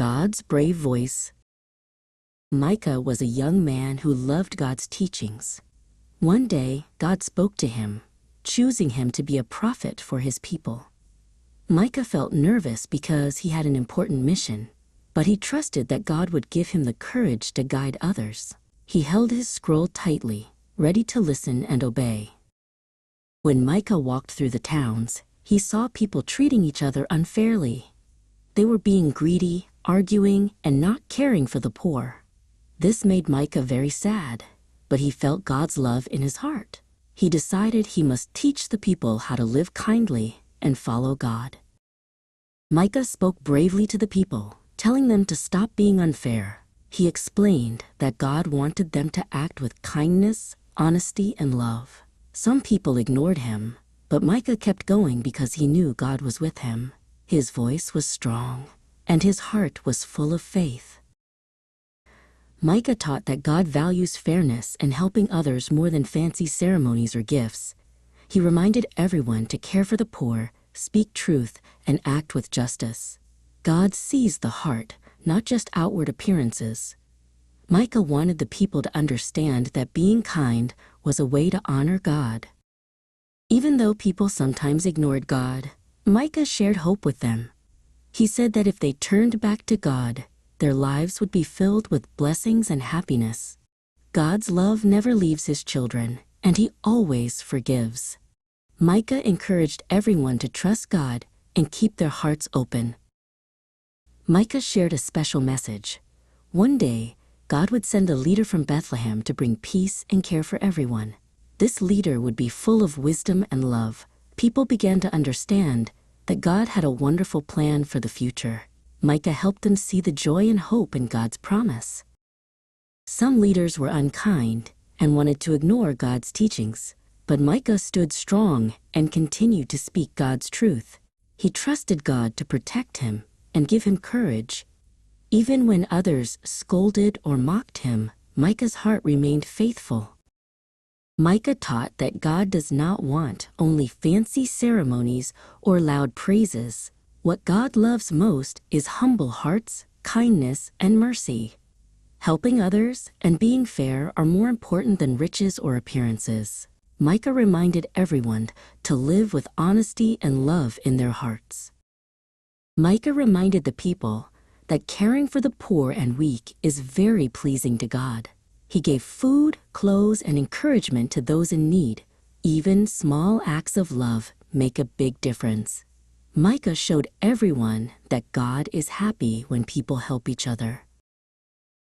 God's brave voice. Micah was a young man who loved God's teachings. One day, God spoke to him, choosing him to be a prophet for his people. Micah felt nervous because he had an important mission, but he trusted that God would give him the courage to guide others. He held his scroll tightly, ready to listen and obey. When Micah walked through the towns, he saw people treating each other unfairly. They were being greedy, arguing, and not caring for the poor. This made Micah very sad, but he felt God's love in his heart. He decided he must teach the people how to live kindly and follow God. Micah spoke bravely to the people, telling them to stop being unfair. He explained that God wanted them to act with kindness, honesty, and love. Some people ignored him, but Micah kept going because he knew God was with him. His voice was strong, and his heart was full of faith. Micah taught that God values fairness and helping others more than fancy ceremonies or gifts. He reminded everyone to care for the poor, speak truth, and act with justice. God sees the heart, not just outward appearances. Micah wanted the people to understand that being kind was a way to honor God. Even though people sometimes ignored God, Micah shared hope with them. He said that if they turned back to God, their lives would be filled with blessings and happiness. God's love never leaves his children, and he always forgives. Micah encouraged everyone to trust God and keep their hearts open. Micah shared a special message. One day, God would send a leader from Bethlehem to bring peace and care for everyone. This leader would be full of wisdom and love. People began to understand that God had a wonderful plan for the future. Micah helped them see the joy and hope in God's promise. Some leaders were unkind and wanted to ignore God's teachings, but Micah stood strong and continued to speak God's truth. He trusted God to protect him and give him courage. Even when others scolded or mocked him, Micah's heart remained faithful. Micah taught that God does not want only fancy ceremonies or loud praises. What God loves most is humble hearts, kindness, and mercy. Helping others and being fair are more important than riches or appearances. Micah reminded everyone to live with honesty and love in their hearts. Micah reminded the people that caring for the poor and weak is very pleasing to God. He gave food, clothes, and encouragement to those in need. Even small acts of love make a big difference. Micah showed everyone that God is happy when people help each other.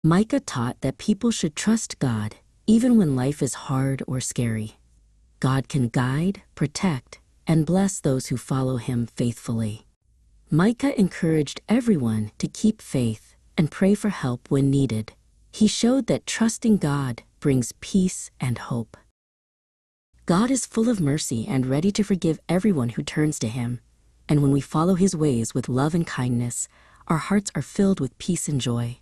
Micah taught that people should trust God even when life is hard or scary. God can guide, protect, and bless those who follow him faithfully. Micah encouraged everyone to keep faith and pray for help when needed. He showed that trusting God brings peace and hope. God is full of mercy and ready to forgive everyone who turns to him. And when we follow his ways with love and kindness, our hearts are filled with peace and joy.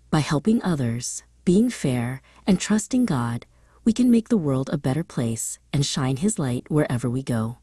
By helping others, being fair, and trusting God, we can make the world a better place and shine his light wherever we go.